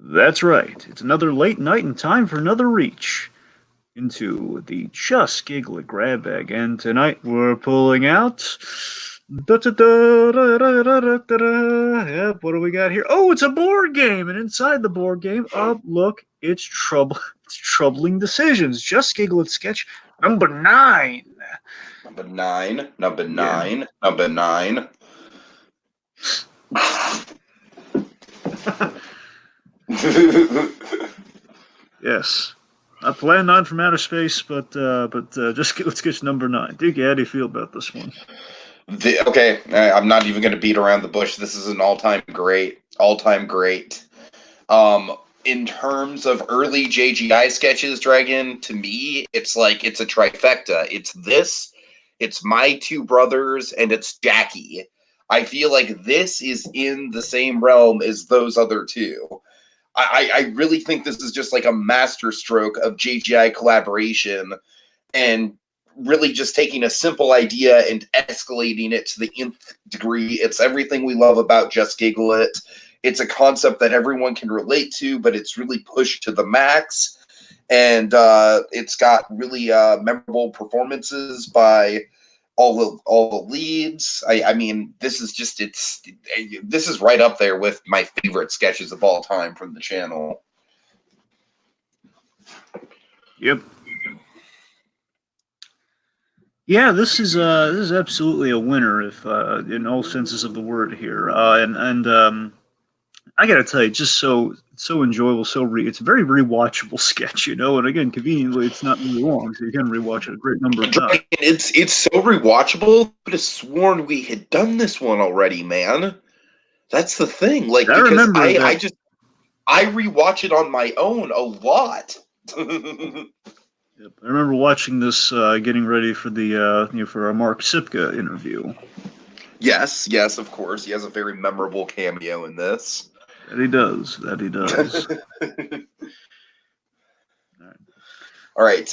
That's right. It's another late night and time for another reach into the Just Giggle It grab bag. And tonight we're pulling out. Yep, what do we got here? Oh, it's a board game, and inside the board game, oh look, it's trouble. It's troubling decisions. Just Giggle It sketch number 9. Number nine. Yeah. Yes. Not Plan 9 from outer space, but just let's get number 9. Duke, how do you feel about this one? Okay, I'm not even going to beat around the bush. This is an all-time great. In terms of early JGI sketches, Dragon, to me, it's like it's a trifecta. It's this, it's My Two Brothers, and it's Jackie. I feel like this is in the same realm as those other two. I really think this is just like a masterstroke of JGI collaboration and really just taking a simple idea and escalating it to the nth degree. It's everything we love about Just Giggle It. It's a concept that everyone can relate to, but it's really pushed to the max. And it's got really memorable performances by all the leads. I mean, this is right up there with my favorite sketches of all time from the channel. Yep. Yeah, this is absolutely a winner, if in all senses of the word here. I gotta tell you, just so enjoyable, it's a very rewatchable sketch, you know. And again, conveniently, it's not really long, so you can rewatch it a great number of times. It's so rewatchable, but have sworn we had done this one already, man. That's the thing. Like, I because remember I rewatch it on my own a lot. Yep. I remember watching this, getting ready for the for our Mark Sipka interview. Yes, of course. He has a very memorable cameo in this. That he does. All right.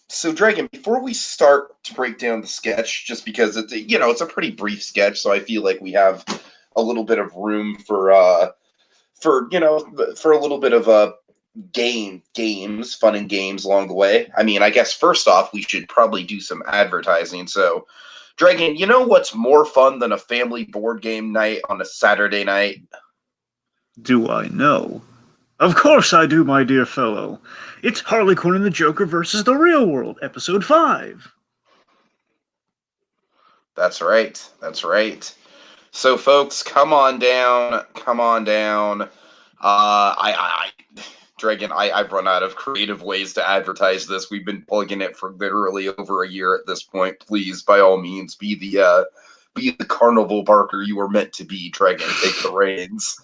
So Dragon, before we start to break down the sketch, just because it's a pretty brief sketch, so I feel like we have a little bit of room for a little bit of fun and games along the way. I mean, I guess first off, we should probably do some advertising. So, Dragon, you know what's more fun than a family board game night on a Saturday night? Do I know? Of course I do, my dear fellow. It's Harley Quinn and the Joker versus the Real World, Episode 5. That's right. So, folks, come on down. Dragon, I've run out of creative ways to advertise this. We've been plugging it for literally over a year at this point. Please, by all means, be the carnival barker you were meant to be, Dragon. Take the reins.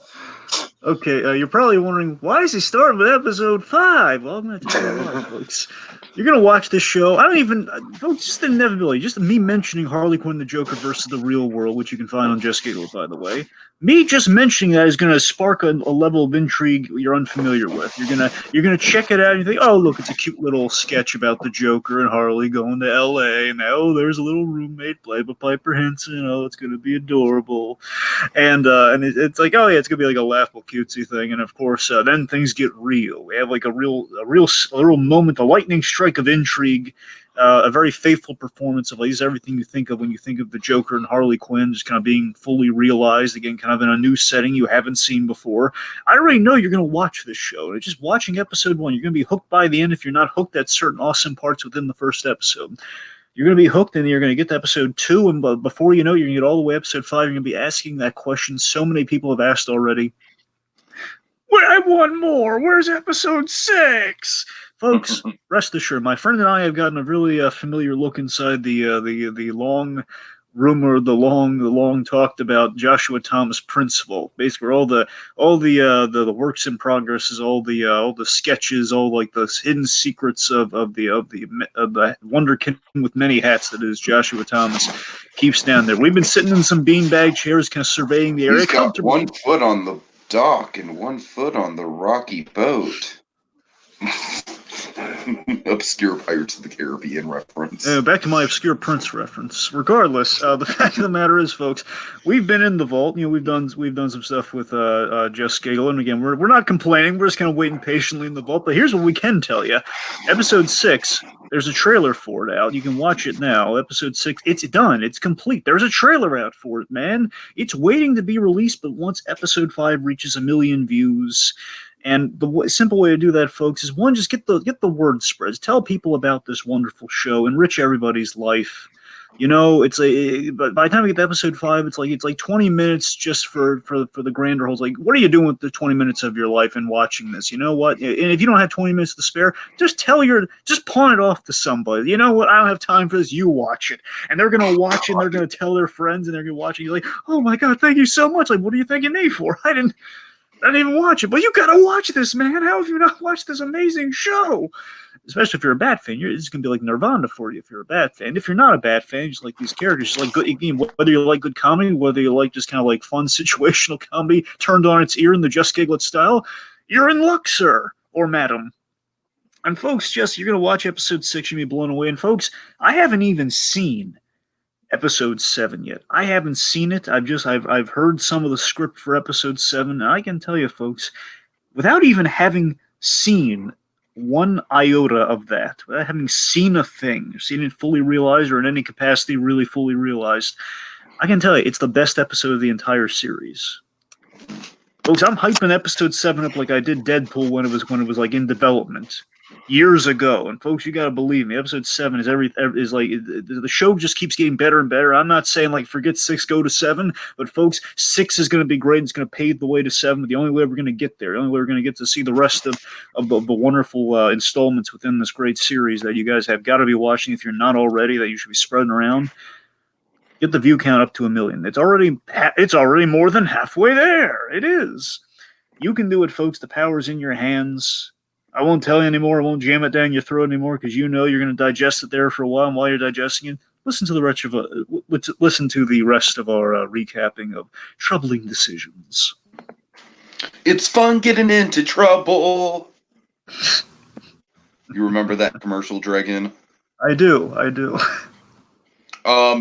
Okay, you're probably wondering, why is he starting with Episode 5? Well, I'm going to tell you why, folks. You're going to watch this show. Folks, just the inevitability, just me mentioning Harley Quinn, the Joker versus the Real World, which you can find on Just Giggle It, by the way. Me just mentioning that is going to spark a level of intrigue you're unfamiliar with. You're gonna check it out and you think, oh, look, it's a cute little sketch about the Joker and Harley going to L.A. and there's a little roommate played by Piper Hinson. Oh, it's going to be adorable. And it's like, oh yeah, it's going to be like a laughable, cutesy thing. And of course, then things get real. We have like a real moment, a lightning strike of intrigue. A very faithful performance of like everything you think of when you think of the Joker and Harley Quinn, just kind of being fully realized again, kind of in a new setting you haven't seen before. I already know you're going to watch this show. And just watching episode 1, you're going to be hooked by the end. If you're not hooked at certain awesome parts within the first episode, you're going to be hooked, and you're going to get to episode 2, and before you know, you're going to get all the way to episode 5. You're going to be asking that question so many people have asked already. I want more. Where's episode 6? Folks, rest assured, my friend and I have gotten a really familiar look inside the long rumored, the long talked about Joshua Thomas principle. Basically, where all the works in progress is all the sketches, all like the hidden secrets of the wonderkin with many hats that is Joshua Thomas keeps down there. We've been sitting in some beanbag chairs, kind of surveying the area. He's got one foot on the dock and one foot on the rocky boat. Obscure Pirates of the Caribbean reference. Back to my obscure Prince reference. Regardless, the fact of the matter is, folks, we've been in the vault. We've done some stuff with Just Giggle, and again, we're not complaining. We're just kind of waiting patiently in the vault. But here's what we can tell you: Episode 6. There's a trailer for it out. You can watch it now. Episode 6. It's done. It's complete. There's a trailer out for it, man. It's waiting to be released. But once Episode 5 reaches 1 million views. And the simple way to do that, folks, is one, just get the word spreads. Tell people about this wonderful show. Enrich everybody's life. It's but by the time we get to episode 5, it's like 20 minutes just for the grander whole. Like, what are you doing with the 20 minutes of your life and watching this? You know what? And if you don't have 20 minutes to spare, just pawn it off to somebody. You know what? I don't have time for this. You watch it, and they're gonna watch it. And they're gonna tell their friends, and they're gonna watch it. You're like, oh my god, thank you so much. Like, what are you thanking me for? I didn't even watch it, but you gotta watch this, man. How have you not watched this amazing show? Especially if you're a Bat fan, it's gonna be like Nirvana for you if you're a Bat fan. If you're not a Bat fan, you just like these characters, just like good, whether you like good comedy, whether you like just kind of like fun situational comedy turned on its ear in the Just Giggle It style, you're in luck, sir or madam. And folks, you're gonna watch episode 6, you're gonna be blown away. And folks, I haven't even seen episode 7 yet. I haven't seen it. I've heard some of the script for episode 7, and I can tell you, folks, without even having seen one iota of that, without having seen a thing, seen it fully realized or in any capacity really fully realized, I can tell you it's the best episode of the entire series. Folks, I'm hyping episode 7 up like I did Deadpool when it was like in development years ago. And folks, you gotta believe me, episode 7 is like the show just keeps getting better and better. I'm not saying like forget 6, go to 7, but folks, 6 is going to be great. It's going to pave the way to 7. But the only way we're going to get there, the only way we're going to get to see the rest of the wonderful installments within this great series that you guys have got to be watching if you're not already, that you should be spreading around. Get the view count up to 1 million. It's already more than halfway there. It is. You can do it, folks. The power's in your hands. I won't tell you anymore. I won't jam it down your throat anymore because you're going to digest it there for a while. And while you're digesting it, listen to the rest of our recapping of troubling decisions. It's fun getting into trouble. You remember that commercial, Dragon? I do.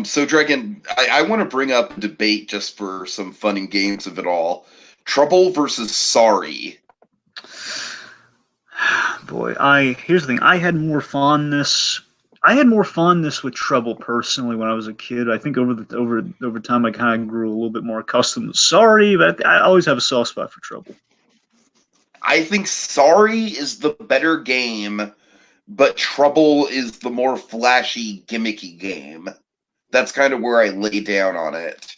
So, Dragon, I want to bring up a debate just for some fun and games of it all. Trouble versus Sorry. Boy, here's the thing. I had more fondness with Trouble personally when I was a kid. I think over time I kind of grew a little bit more accustomed to Sorry, but I always have a soft spot for Trouble. I think Sorry is the better game, but Trouble is the more flashy, gimmicky game. That's kind of where I lay down on it.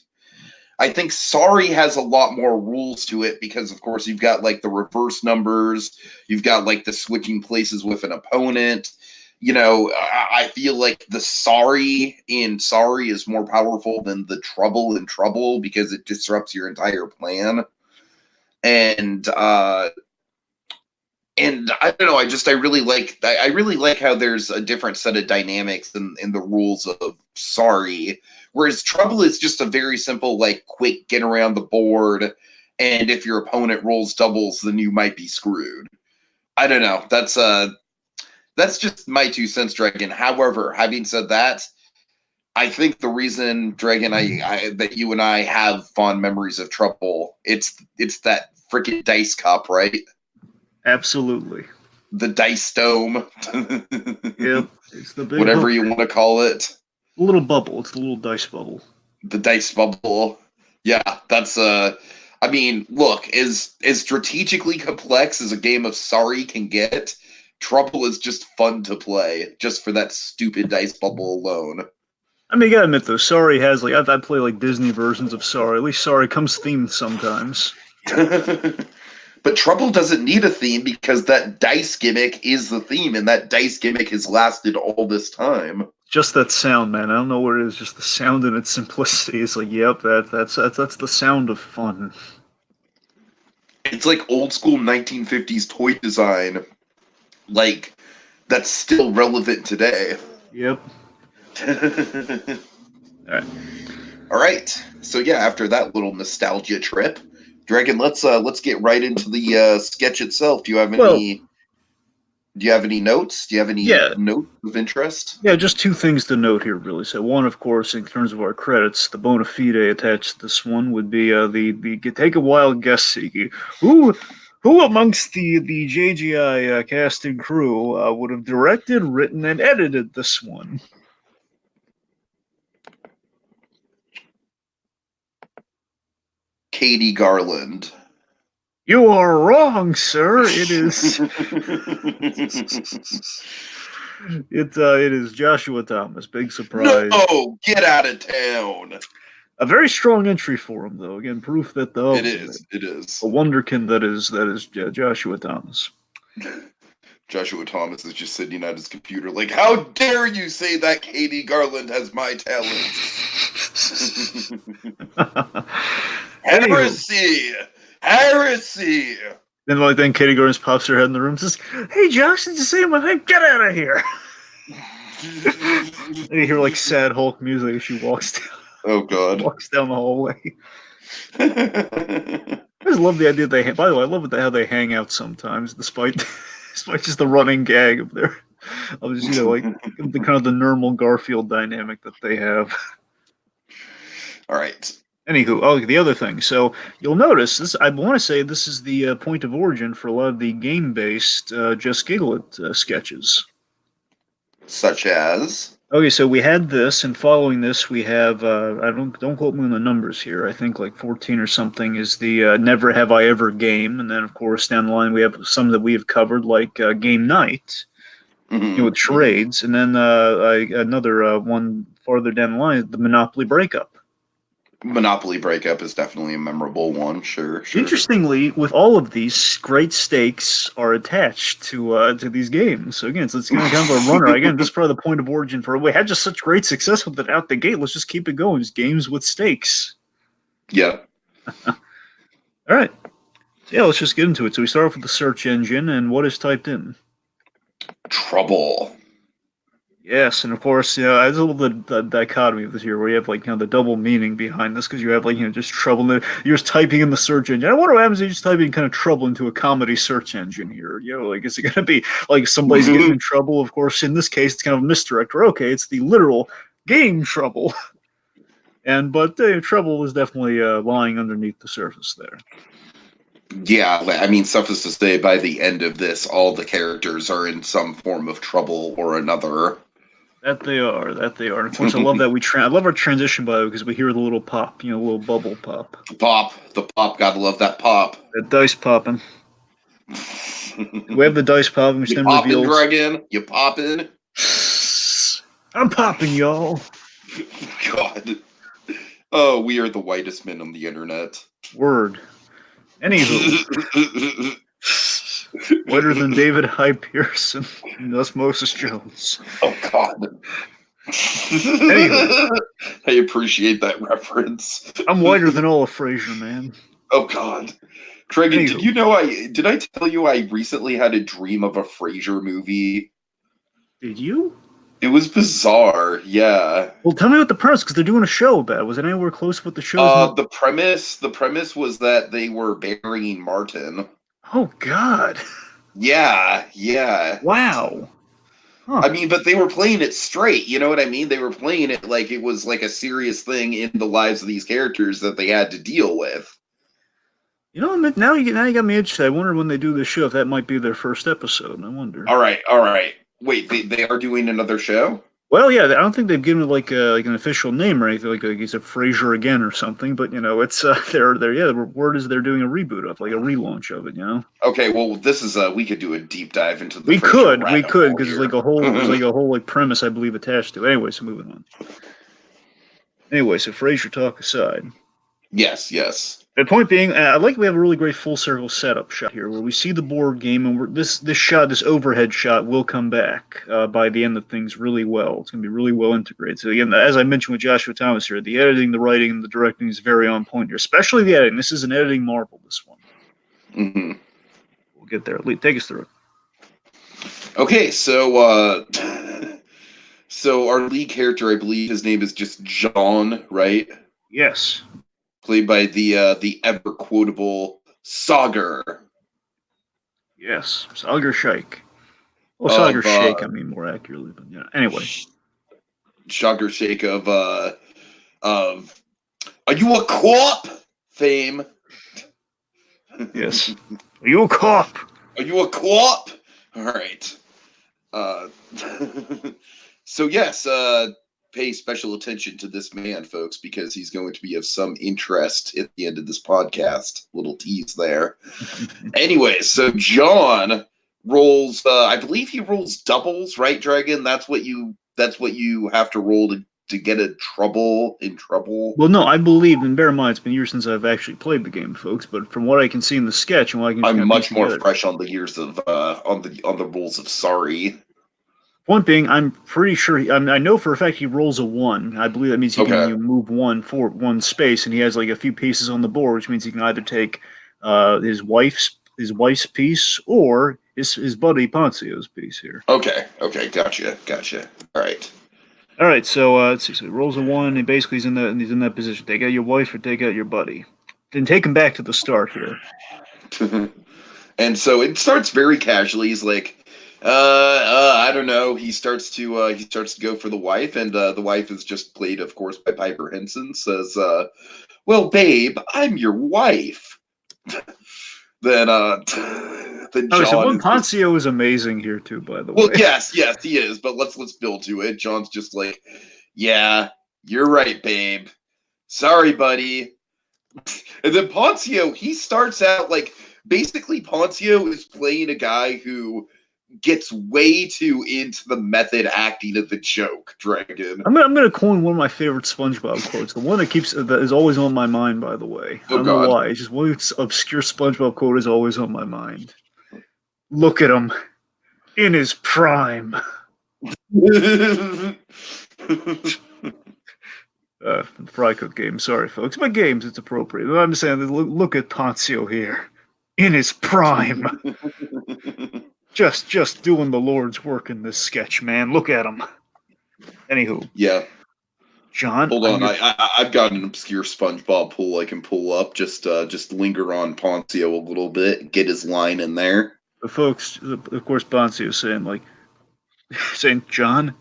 I think Sorry has a lot more rules to it because, of course, you've got like the reverse numbers, you've got like the switching places with an opponent. I feel like the Sorry in Sorry is more powerful than the Trouble in Trouble because it disrupts your entire plan. And I don't know. I really like how there's a different set of dynamics in the rules of Sorry. Whereas Trouble is just a very simple, like, quick get around the board, and if your opponent rolls doubles, then you might be screwed. I don't know. That's just my 2 cents, Dragon. However, having said that, I think the reason, Dragon, that you and I have fond memories of Trouble, it's that freaking dice cup, right? Absolutely. The dice dome. Yep. It's the big whatever you want to call it. A little bubble. It's the little dice bubble. The dice bubble. Yeah, that's I mean, look, as strategically complex as a game of Sorry can get, Trouble is just fun to play, just for that stupid dice bubble alone. I mean, you gotta admit though, Sorry has like I play like Disney versions of Sorry. At least Sorry comes themed sometimes. But Trouble doesn't need a theme because that dice gimmick is the theme, and that dice gimmick has lasted all this time. Just that sound, man. I don't know what it is. Just the sound and its simplicity. It's like, yep, that's the sound of fun. It's like old school 1950s toy design, like that's still relevant today. Yep. All right. So yeah, after that little nostalgia trip, Dragon, let's get right into the sketch itself. Do you have any? Do you have any notes? Do you have any Yeah. notes of interest? Yeah, just two things to note here, really. So, one, of course, in terms of our credits, the bona fide attached to this one would be the take a wild guess, Siki. Who amongst the JGI cast and crew would have directed, written, and edited this one? Katie Garland. You are wrong, sir. It is it is Joshua Thomas. Big surprise. No, get out of town. A very strong entry for him, though. Again, proof that It is. It a is. wonderkind that is Joshua Thomas. Joshua Thomas is just sitting at his computer like, how dare you say that Katie Garland has my talents? Heresy! Heresy! Then Katie Garland pops her head in the room and says, "Hey, Josh, did you see my thing? Get out of here!" And you hear like sad Hulk music as she walks down. Oh God! Walks down the hallway. I just love the idea they. By the way, I love how they hang out sometimes, despite just the running gag of their, of just like the kind of the normal Garfield dynamic that they have. All right. Anywho, the other thing. So you'll notice this. I want to say this is the point of origin for a lot of the game-based Just Giggle It sketches. Such as. Okay, so we had this, and following this, we have I don't quote me on the numbers here. I think like 14 or something is the Never Have I Ever game, and then of course down the line we have some that we have covered like Game Night, with charades, and then another one farther down the line, the Monopoly Breakup. Monopoly Breakup is definitely a memorable one. Sure. Interestingly, with all of these, great stakes are attached to these games. So again, it's kind of a runner. Again, this is probably the point of origin for we had just such great success with it out the gate. Let's just keep it going. Just games with stakes. Yeah. All right. So yeah, let's just get into it. So we start off with the search engine, and what is typed in? Trouble. Yes, and of course, there's a little the dichotomy of this here, where you have like the double meaning behind this, because you have like just trouble. You're just typing in the search engine. I wonder what happens if you just type in kind of trouble into a comedy search engine here. Like is it going to be like somebody's getting in trouble? Of course, in this case, it's kind of a misdirect. Or okay, it's the literal game trouble, but trouble is definitely lying underneath the surface there. Yeah, I mean, suffice to say, by the end of this, all the characters are in some form of trouble or another. That they are. And of course, I love that I love our transition, by the way, because we hear the little pop, a little bubble pop. The pop, gotta love that pop. That dice popping. We have the dice popping, which then reveals. Dragon, you popping? I'm popping, y'all. God. Oh, we are the whitest men on the internet. Word. Anywho. Whiter than David Hyde Pearson and Osmosis Jones. Oh, God. Anywho. I appreciate that reference. I'm whiter than all of Frasier, man. Oh, God. Dragon, did you know did I tell you I recently had a dream of a Frasier movie? Did you? It was bizarre, yeah. Well, tell me what the premise, because they're doing a show about it. Was it anywhere close with the show's the premise was that they were burying Martin. Oh, God. Yeah. Wow. Huh. I mean, but they were playing it straight, you know what I mean? They were playing it like it was like a serious thing in the lives of these characters that they had to deal with. Now you got me interested. I wonder when they do this show if that might be their first episode. I wonder. All right. Wait, they are doing another show? Well, yeah, I don't think they've given it like an official name or anything. Like he's a Frasier again or something. But it's they're the word is they're doing a reboot of, like a relaunch of it. Okay, well, this is we could do a deep dive into the. We could because there's like a whole like premise I believe attached to it. Anyway, so moving on. Anyway, so Frasier talk aside. Yes. The point being, I like we have a really great full circle setup shot here, where we see the board game, and this overhead shot will come back by the end of things really well. It's going to be really well integrated. So again, as I mentioned with Joshua Thomas here, the editing, the writing, and the directing is very on point here, especially the editing. This is an editing marvel. This one. Mm-hmm. We'll get there. Take us through it. Okay, so so our lead character, I believe his name is just John, right? Yes. Played by the ever quotable Saagar. Yes, Saagar Shaikh. Well, Saagar Shaikh, I mean, more accurately, but yeah. Anyway. Saagar Shaikh of Are You a Cop? Fame. Yes. Are you a cop? Are you a co-op? All right. So yes, pay special attention to this man, folks, because he's going to be of some interest at the end of this podcast. Little tease there. Anyways, so John rolls. I believe he rolls doubles, right, Dragon? That's what you have to roll to get in trouble. Well, no, I believe, and bear in mind, it's been years since I've actually played the game, folks. But from what I can see in the sketch and what I can, I'm much more together, fresh on the years of on the rules of sorry. Point being, I'm pretty sure. I know for a fact he rolls a 1. I believe that means he can move 1 for 1 space, and he has like a few pieces on the board, which means he can either take his wife's piece or his buddy Poncioooo's piece here. Okay, gotcha. All right. All right, so let's see. So he rolls a 1, and basically he's in that position. Take out your wife or take out your buddy. Then take him back to the start here. And so it starts very casually. He's like, I don't know. He starts to go for the wife, and the wife is just played, of course, by Piper Hinson. Says, "Well, babe, I'm your wife." then John Ponciooooo is amazing here too, by the way. Well, yes, he is. But let's build to it. John's just like, "Yeah, you're right, babe. Sorry, buddy." And then Ponciooooo, he starts out like basically Ponciooooo is playing a guy who gets way too into the method acting of the joke, Dragon. I'm gonna coin one of my favorite SpongeBob quotes, the one that is always on my mind. By the way, I don't know why. It's just one obscure SpongeBob quote is always on my mind. Look at him in his prime. Fry Cook game. Sorry, folks. My games, it's appropriate. But I'm just saying, look at Ponciooooo here in his prime. just doing the Lord's work in this sketch, man. Look at him. Anywho. Yeah. John, hold on. I've got an obscure SpongeBob pull I can pull up. Just linger on Ponciooooo a little bit. Get his line in there. The folks, of course, Ponciooooo saying, John,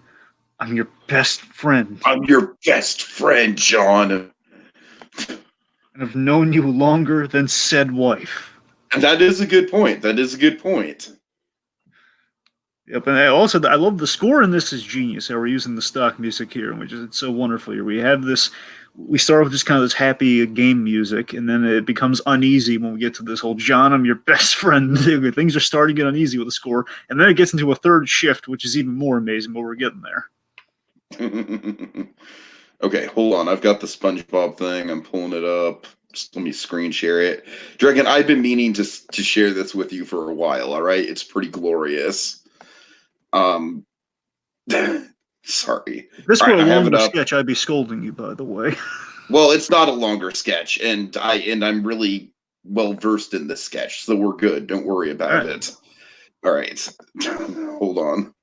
I'm your best friend. I'm your best friend, John. And I've known you longer than said wife. And that is a good point. Yep, and I love the score in this is genius. How we're using the stock music here, which is it's so wonderful here. We have this. We start with just kind of this happy game music, and then it becomes uneasy when we get to this whole John, I'm your best friend. Things are starting to get uneasy with the score, and then it gets into a third shift, which is even more amazing. But we're getting there. Okay, hold on. I've got the SpongeBob thing. I'm pulling it up. Just let me screen share it. Dragon, I've been meaning to share this with you for a while. All right, it's pretty glorious. Sorry. If this were a longer sketch, I'd be scolding you, by the way. Well, it's not a longer sketch, and I'm really well versed in this sketch, so we're good. Don't worry about it. All right. Hold on.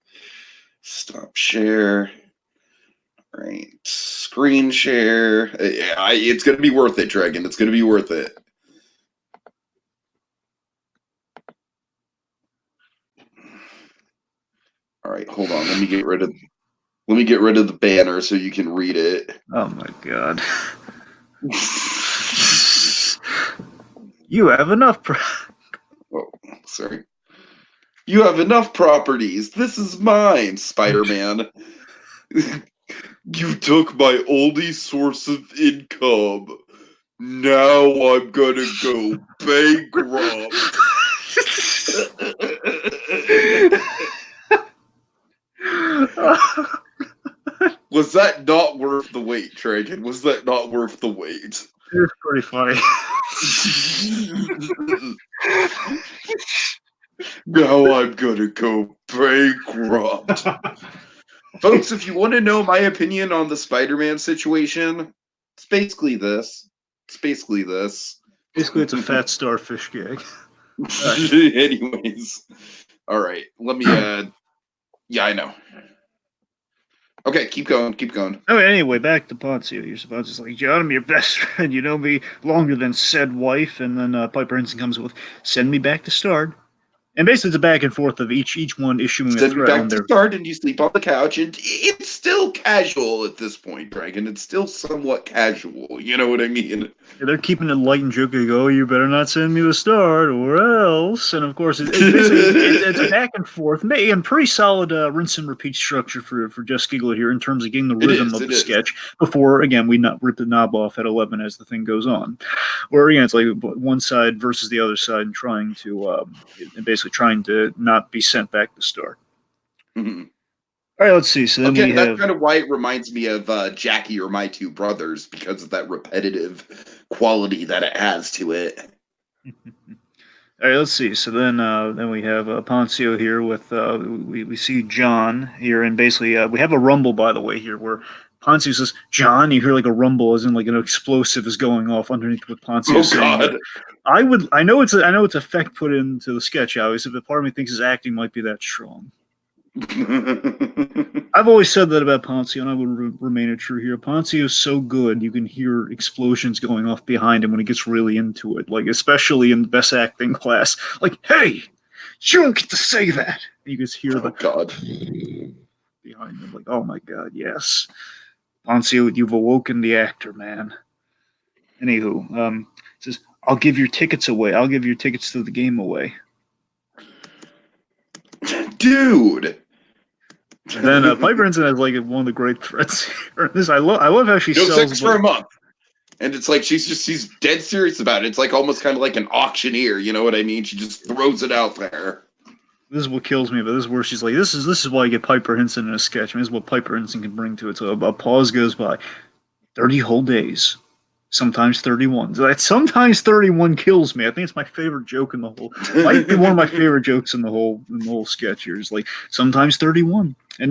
Stop share. All right. Screen share. It's going to be worth it, Dragon. It's going to be worth it. All right, hold on. Let me get rid of the banner so you can read it. Oh my god. You have enough. Oh, sorry. You have enough properties. This is mine, Spider-Man. You took my only source of income. Now I'm gonna go bankrupt. Was that not worth the wait, Dragon? Was that not worth the wait? It was pretty funny. Now I'm gonna go bankrupt. Folks, if you want to know my opinion on the Spider-Man situation, it's basically this. Basically, it's a fat starfish gag. Anyways. All right. Let me yeah, I know. Okay, keep going. Oh, anyway, back to Ponciooooo. You're supposed to like, John, I'm your best friend. You know me longer than said wife. And then Piper Hinson comes with, send me back to start. And basically, it's a back and forth of each one issuing a Send me threat on back to their. start, and you sleep on the couch, and it's still casual at this point, Dragon. It's still somewhat casual. You know what I mean? They're keeping it light and joking. Oh, you better not send me the start, or else. And of course, it's basically it's back and forth, and pretty solid rinse and repeat structure for Just Giggle It here in terms of getting the rhythm of the sketch before again we not rip the knob off at 11 as the thing goes on. Or again, it's like one side versus the other side, and trying to basically trying to not be sent back to start. Mm-hmm. All right, let's see. So then we have. That's kind of why it reminds me of Jackie or My Two Brothers, because of that repetitive quality that it has to it. All right, let's see. So then we have Poncio here with we see John here, and basically we have a rumble, by the way, here where Poncio says John. You hear like a rumble, as in like an explosive is going off underneath what Poncio is saying. God. I know it's effect put into the sketch, obviously, but part of me thinks his acting might be that strong. I've always said that about Poncio, and I would remain true here. Poncio is so good, you can hear explosions going off behind him when he gets really into it, like especially in best acting class. Like, hey, you don't get to say that. And you just hear the God behind him, like, oh my God, yes, Poncio, you've awoken the actor, man. Anywho, says, I'll give your tickets away. I'll give your tickets to the game away. Dude. And then Piper Hinson has like one of the great threats here. I love how she sells 6 for a month. And it's like she's dead serious about it. It's like almost kind of like an auctioneer, you know what I mean? She just throws it out there. This is what kills me, but this is where she's like, this is why you get Piper Hinson in a sketch. I mean, this is what Piper Hinson can bring to it. So a pause goes by. 30 whole days. Sometimes 31. So that sometimes 31 kills me. I think it's my favorite joke in the whole. Might be one of my favorite jokes in the whole sketch here. Is like sometimes 31, and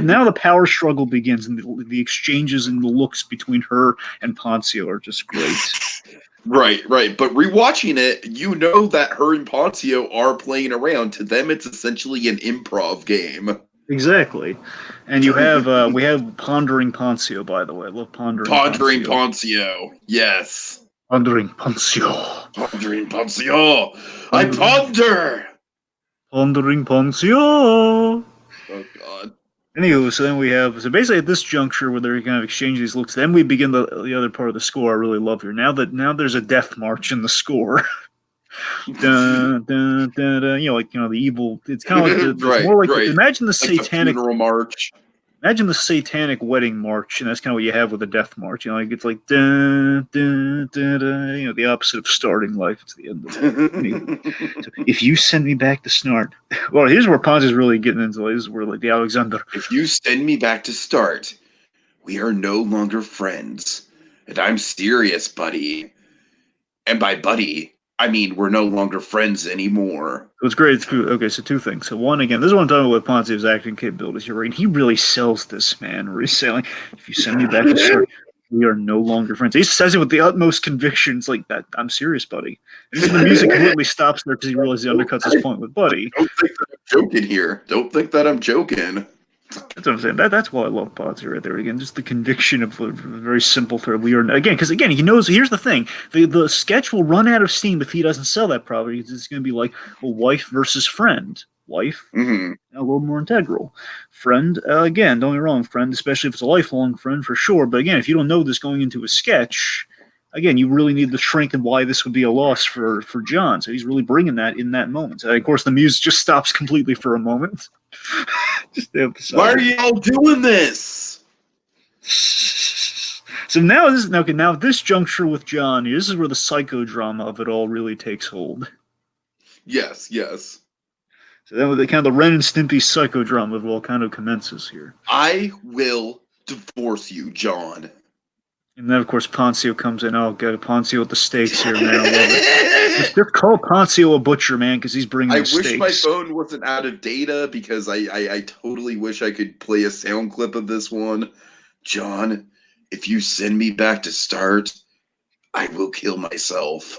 now the power struggle begins, and the exchanges and the looks between her and Poncio are just great. Right. But rewatching it, you know that her and Poncio are playing around. To them, it's essentially an improv game. Exactly. And you have we have Pondering Poncio, by the way. I love Pondering Poncio. Yes. Pondering Poncio. Pondering Poncio. I ponder. Pondering Poncio. Oh God. Anywho, so then we have basically at this juncture where they're kind of exchange these looks, then we begin the other part of the score I really love here. Now there's a death march in the score. Dun, dun, dun, dun, the evil. It's kind of like more like imagine the satanic the funeral march. Imagine the satanic wedding march, and that's kind of what you have with the death march. Like it's like dun, dun, dun, dun, the opposite of starting life. It's the end of it. Anyway, so if you send me back to start, well, here's where Ponz is really getting into. This is where like the Alexander. If you send me back to start, we are no longer friends, and I'm serious, buddy. And by buddy, I mean we're no longer friends anymore. What's great? Okay, so two things. So one, again, this is what I'm talking about with Ponzio's acting capabilities. You're right. He really sells this, man. Reselling. If you send me back to start, we are no longer friends. He says it with the utmost conviction. It's like that. I'm serious, buddy. And the music completely stops there because he realizes he undercuts his point with buddy. Don't think that I'm joking here. Don't think that I'm joking. That's what I'm saying. That's why I love Ponzio right there. Again, just the conviction of a very simple thread. We are again because again he knows. Here's the thing: the sketch will run out of steam if he doesn't sell that property. It's going to be like wife versus friend. Wife, a little more integral. Friend, again, don't get me wrong, friend, especially if it's a lifelong friend for sure. But again, if you don't know this going into a sketch, again, you really need the shrink and why this would be a loss for John. So he's really bringing that in that moment. So, of course, the music just stops completely for a moment. Why are y'all doing this? So now this juncture with John, this is where the psychodrama of it all really takes hold. Yes. So then the kind of the Ren and Stimpy psychodrama of it all kind of commences here. I will divorce you, John. And then, of course, Poncio comes in. Oh, God, Poncio with the steaks here, man. I love it. Just call Poncio a butcher, man, because he's bringing the steaks. I wish my phone wasn't out of data because I totally wish I could play a sound clip of this one. John, if you send me back to start, I will kill myself.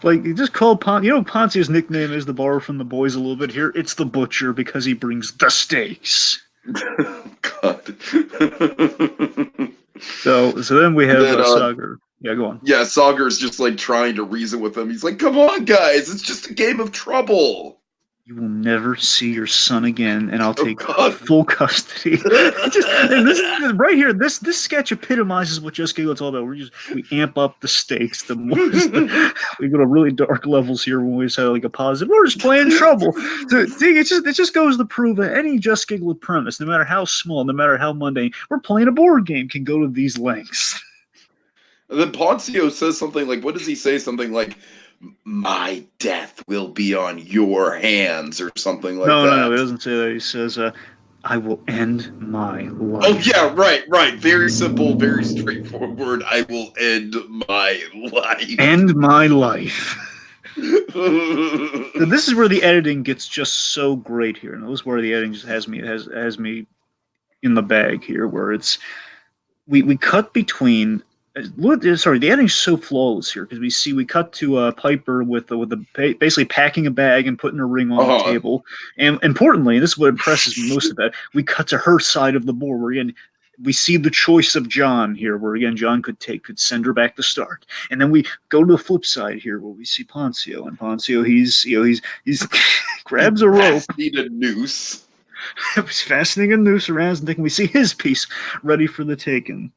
Like, you just call Poncio's nickname is, the borrow from the boys a little bit here. It's the butcher because he brings the steaks. God. So then we have Saagar. Yeah, go on. Yeah, Saagar's just like trying to reason with him. He's like, "Come on, guys, it's just a game of trouble." You will never see your son again, and I'll Oh take God. full custody. And this is right here. This sketch epitomizes what Just Giggle It's all about. We amp up the stakes. The more we go to really dark levels here when we say like a positive. We're just playing trouble. So, it just goes to prove that any Just Giggle It premise, no matter how small, no matter how mundane, we're playing a board game, can go to these lengths. And then Poncio says something like, what does he say? Something like, "My death will be on your hands," or something like No. that. He doesn't say that. He says, "I will end my Oh life." yeah, right. Very simple, very straightforward. I will end my life. End my life. So this is where the editing gets just so great here. And this is where the editing just has me in the bag here, where it's we cut between. Sorry, the editing's so flawless here because we cut to Piper basically packing a bag and putting a ring on the Uh-huh. table, and importantly, and this is what impresses me most about it, we cut to her side of the board where again we see the choice of John here, where again John could send her back to start, and then we go to the flip side here where we see Poncio, and Poncio he's grabs a rope. Need a noose. He's fastening a noose around his neck, and we see his piece ready for the taking.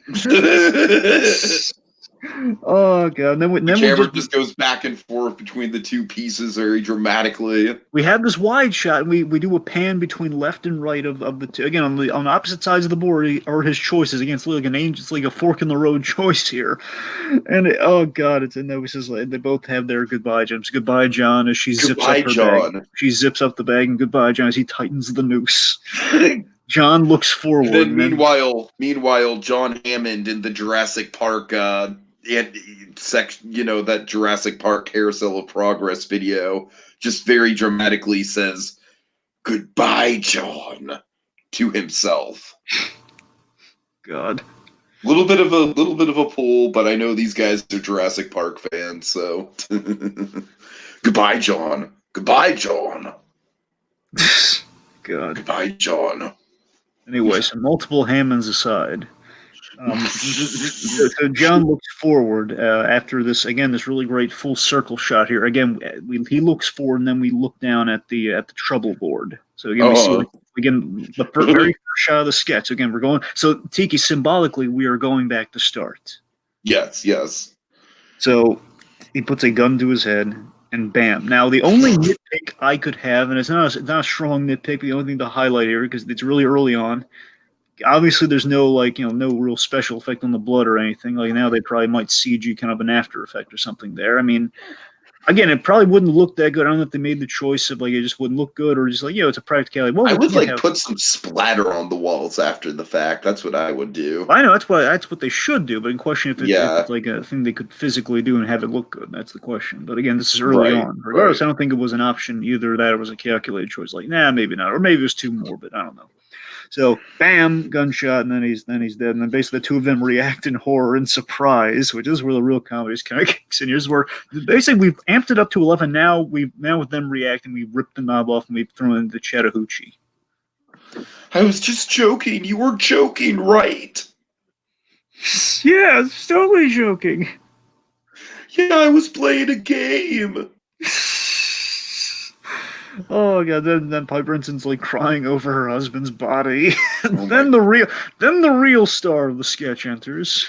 Oh god! And The then camera just goes back and forth between the two pieces very dramatically. we have this wide shot, and we do a pan between left and right of the two. Again, on opposite sides of the board are his choices. Again, it's like an angel, it's like a fork in the road choice here. And oh god, it's and then says like, they both have their goodbye gems. Goodbye, John, as she zips up Goodbye, her bag. John. She zips up the bag, and goodbye, John, as he tightens the noose. John looks forward. Then meanwhile, John Hammond in the Jurassic Park that Jurassic Park Carousel of Progress video just very dramatically says, "Goodbye, John," to himself. God. Little bit of a pull, but I know these guys are Jurassic Park fans, so goodbye, John. Goodbye, John. God. Goodbye, John. Anyway, so multiple Hammonds aside. So John looks forward after this again. This really great full circle shot here. Again, he looks forward, and then we look down at the trouble board. So again, we see the very first shot of the sketch. Again, we're going. So Tiki, symbolically, we are going back to start. Yes. So he puts a gun to his head, and bam. Now the only nitpick I could have, and it's not a strong nitpick, the only thing to highlight here because it's really early on. Obviously, there's no no real special effect on the blood or anything. Like now, they probably might CG kind of an after effect or something there. I mean, again, it probably wouldn't look that good. I don't know if they made the choice of like it just wouldn't look good or just like it's a practicality. Well, I would have... put some splatter on the walls after the fact. That's what I would do. I know that's what they should do, but in question if it's like a thing they could physically do and have it look good. That's the question. But again, this is early on. Regardless, I don't think it was an option either. That or was a calculated choice. Like, nah, maybe not, or maybe it was two more, but I don't know. So, bam, gunshot, and then he's dead. And then basically the two of them react in horror and surprise, which is where the real comedy is kind of kicks in. Here's where basically we've amped it up to 11. Now with them reacting, we've ripped the knob off and we've thrown in the Chattahoochee. I was just joking. You were joking, right? Yeah, I was totally joking. Yeah, I was playing a game. Oh god, then Piper Hinson's like crying over her husband's body. Then the real star of the sketch enters.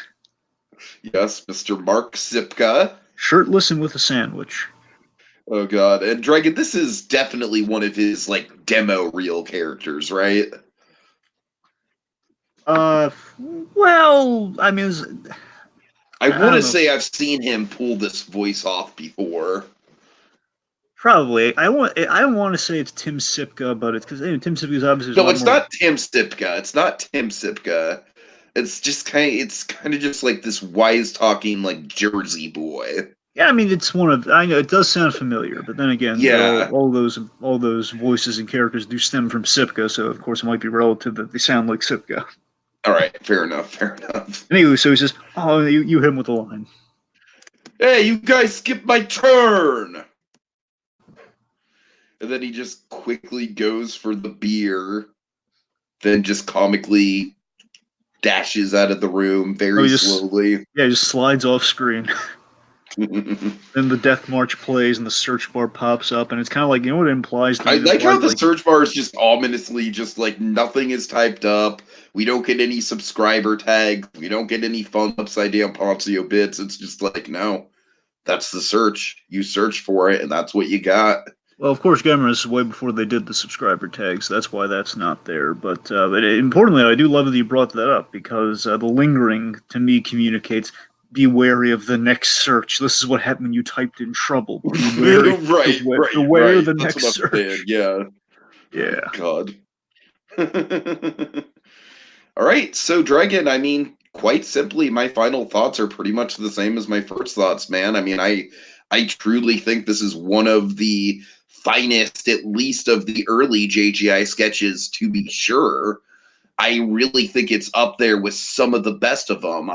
Yes, Mr. Mark Sipka. Shirtless and with a sandwich. Oh god. And Dragon, this is definitely one of his like demo reel characters, right? Well, I mean, I want to say I've seen him pull this voice off before. Probably. I don't want to say it's Tim Sipka, but it's because Tim Sipka is obviously. No, it's not Tim Sipka. It's not Tim Sipka. It's just kind of just like this wise talking like Jersey boy. Yeah, I mean it's one of I know it does sound familiar, but then again, yeah, all those voices and characters do stem from Sipka, so of course it might be relative that they sound like Sipka. All right, fair enough. Anyway, so he says, "Oh, you hit him with a line." Hey, you guys skipped my turn. And then he just quickly goes for the beer, then just comically dashes out of the room Oh, very slowly. Yeah, he just slides off screen. Then the death march plays and the search bar pops up, and it's kind of like, you know what it implies to me? I It like how implies the like, search bar is just ominously just like nothing is typed up. We don't get any subscriber tags. We don't get any fun upside down Poncio bits. It's just like, no, that's the search. You search for it, and that's what you got. well, of course, Gamer, this is way before they did the subscriber tags. That's why that's not there. But importantly, I do love that you brought that up because the lingering to me communicates. Be wary of the next search. This is what happened when you typed in trouble. Be wary. Right, Beware right. the That's next what I'm saying. search. Yeah. Yeah. God. All right, so Dragon, I mean, quite simply, my final thoughts are pretty much the same as my first thoughts, man. I mean, I truly think this is one of the finest, at least of the early JGI sketches, to be sure. I really think it's up there with some of the best of them.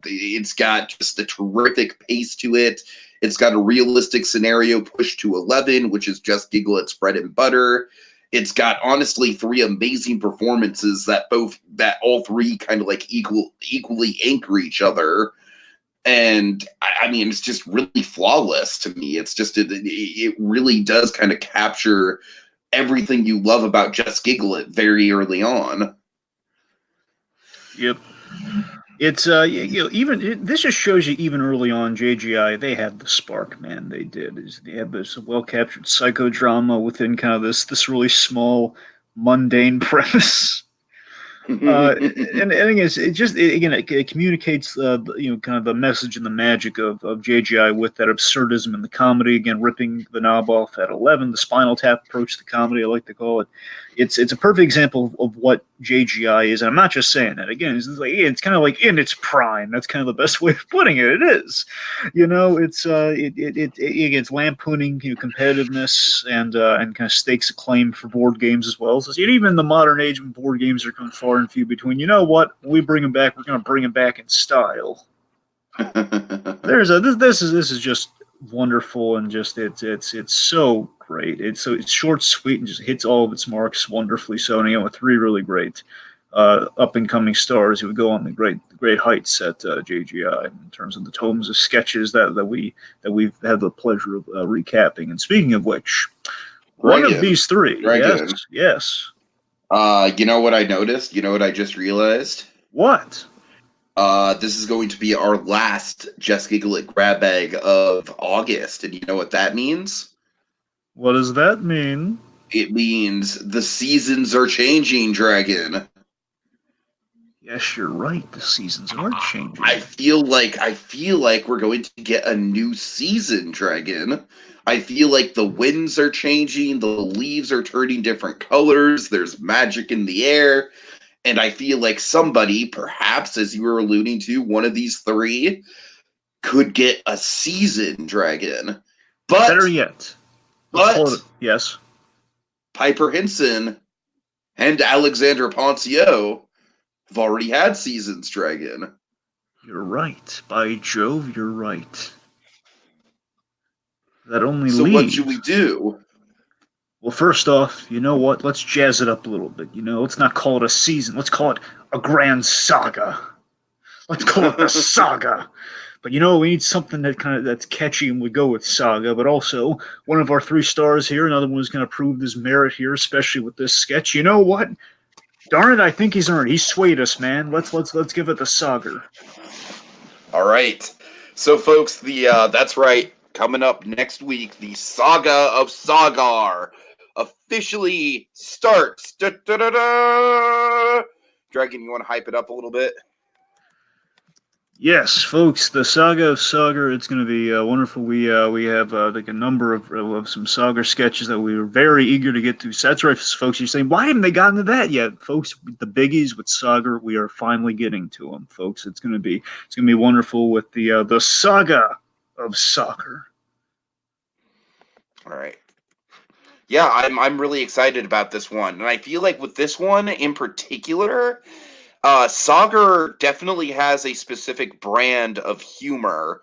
It's got just a terrific pace to it. It's got a realistic scenario pushed to 11, which is Just Giggle It's bread and butter. It's got honestly three amazing performances that all three kind of like equally anchor each other. And I mean, it's just really flawless to me. It's just it really does kind of capture everything you love about Just Giggle It very early on. Yep. It's this just shows you even early on JGI they had the spark, man. They did. They had this well captured psychodrama within kind of this really small mundane premise. And the thing is, it communicates kind of the message and the magic of JGI with that absurdism and the comedy. Again, ripping the knob off at 11, the Spinal Tap approach to comedy, I like to call it. It's a perfect example of what JGI is, and I'm not just saying that. Again, it's kind of like in its prime. That's kind of the best way of putting it. It is, it's lampooning competitiveness and kind of stakes a claim for board games as well. So even in the modern age when board games are coming far and few between, you know what? When we bring them back, we're going to bring them back in style. This is just wonderful and just it's so great. It's short, sweet, and just hits all of its marks wonderfully. So, and again, with three really great up and coming stars who would go on the great heights at JGI in terms of the tomes of sketches that we've had the pleasure of recapping. And speaking of which, one of these three, yes. You know what I noticed? You know what I just realized? What? This is going to be our last Just Giggle It grab bag of August, and you know what that means? What does that mean? It means the seasons are changing, Dragon. Yes, you're right. The seasons are changing. I feel like we're going to get a new season, Dragon. I feel like the winds are changing, the leaves are turning different colors, there's magic in the air, and I feel like somebody, perhaps as you were alluding to, one of these three could get a season, Dragon. But better yet, let's call it. Yes, Piper Hinson and Alexandra Ponciooooo have already had seasons, Dragon. You're right. By Jove, you're right. That only So leaves. what should we do? Well, first off, you know what? Let's jazz it up a little bit. Let's not call it a season. Let's call it a grand saga. Let's call it the saga. But we need something that's catchy, and we go with saga. But also, one of our 3 stars here, another one who's going to prove his merit here, especially with this sketch. You know what? Darn it! I think he's earned. He swayed us, man. Let's give it the saga. All right. So, folks, that's right. Coming up next week, the Saga of Saagar officially starts. Da-da-da-da! Dragon, you want to hype it up a little bit? Yes, folks, the Saga of Saagar, it's going to be wonderful. We have like a number of some Saagar sketches that we were very eager to get to. So that's right, folks. You're saying, why haven't they gotten to that yet? Folks, the biggies with Saagar, we are finally getting to them, folks. It's going to be wonderful with the Saga of Saagar. All right. Yeah, I'm really excited about this one. And I feel like with this one in particular, Saagar definitely has a specific brand of humor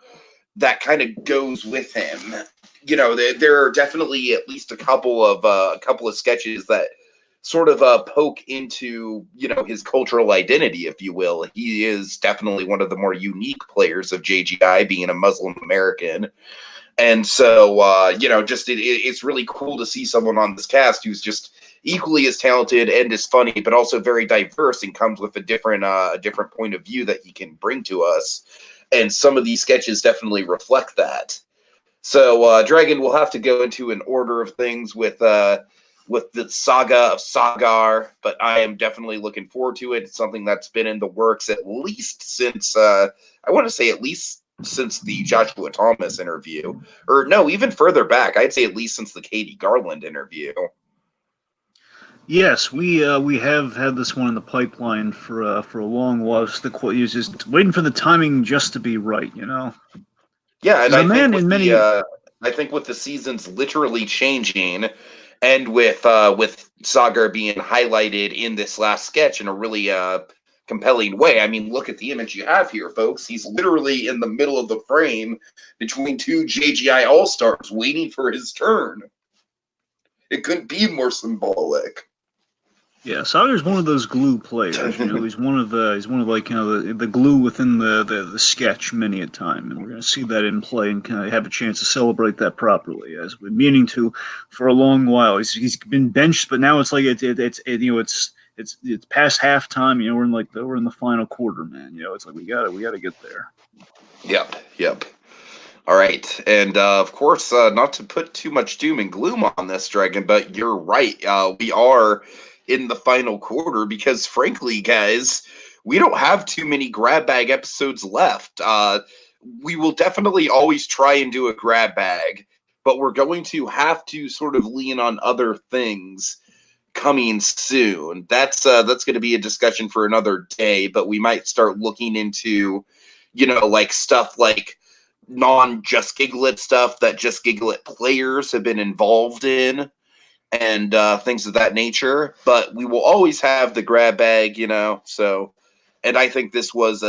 that kind of goes with him. There are definitely at least a couple of sketches that sort of poke into, his cultural identity, if you will. He is definitely one of the more unique players of JGI, being a Muslim American. And so, just it's really cool to see someone on this cast who's just equally as talented and as funny, but also very diverse and comes with a different point of view that he can bring to us. And some of these sketches definitely reflect that. So, Dragon, we'll have to go into an order of things with the saga of Saagar, but I am definitely looking forward to it. It's something that's been in the works at least since I want to say at least since the Joshua Thomas interview, or no, even further back. I'd say at least since the Katie Garland interview. Yes, we have had this one in the pipeline for a long while. Just waiting for the timing just to be right, you know. Yeah, and Because the man in many I think with the seasons literally changing, and with Sagar being highlighted in this last sketch in a really compelling way. I mean, look at the image you have here, folks. He's literally in the middle of the frame between two JGI All Stars, waiting for his turn. It couldn't be more symbolic. Yeah, Sagar's one of those glue players. You know, he's one of like the glue within the sketch many a time, and we're going to see that in play and kind of have a chance to celebrate that properly, as we've been meaning to for a long while. He's been benched, but now it's like it's past halftime. You know, we're in the final quarter, man. You know, it's like we gotta get there. Yep. All right, and of course, not to put too much doom and gloom on this, Dragon, but you're right. We are in the final quarter because, frankly, guys, we don't have too many grab bag episodes left. We will definitely always try and do a grab bag, but we're going to have to sort of lean on other things coming soon. That's going to be a discussion for another day, but we might start looking into, like stuff like non-Just Giggle It stuff that Just Giggle It players have been involved in, and things of that nature. But we will always have the grab bag, So, and I think this was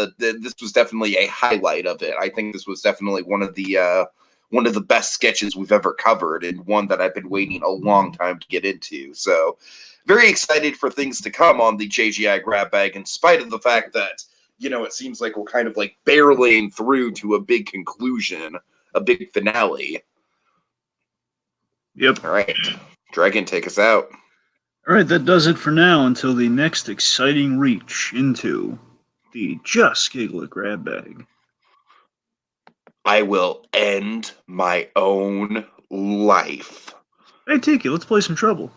definitely a highlight of it. I think this was definitely one of the best sketches we've ever covered, and one that I've been waiting a long time to get into. So, very excited for things to come on the JGI grab bag, in spite of the fact that it seems like we're kind of like barreling through to a big conclusion, a big finale. Yep. All right, Dragon, take us out. All right, that does it for now until the next exciting reach into the Just Giggle It grab bag. I will end my own life. Hey, Tiki, let's play some trouble.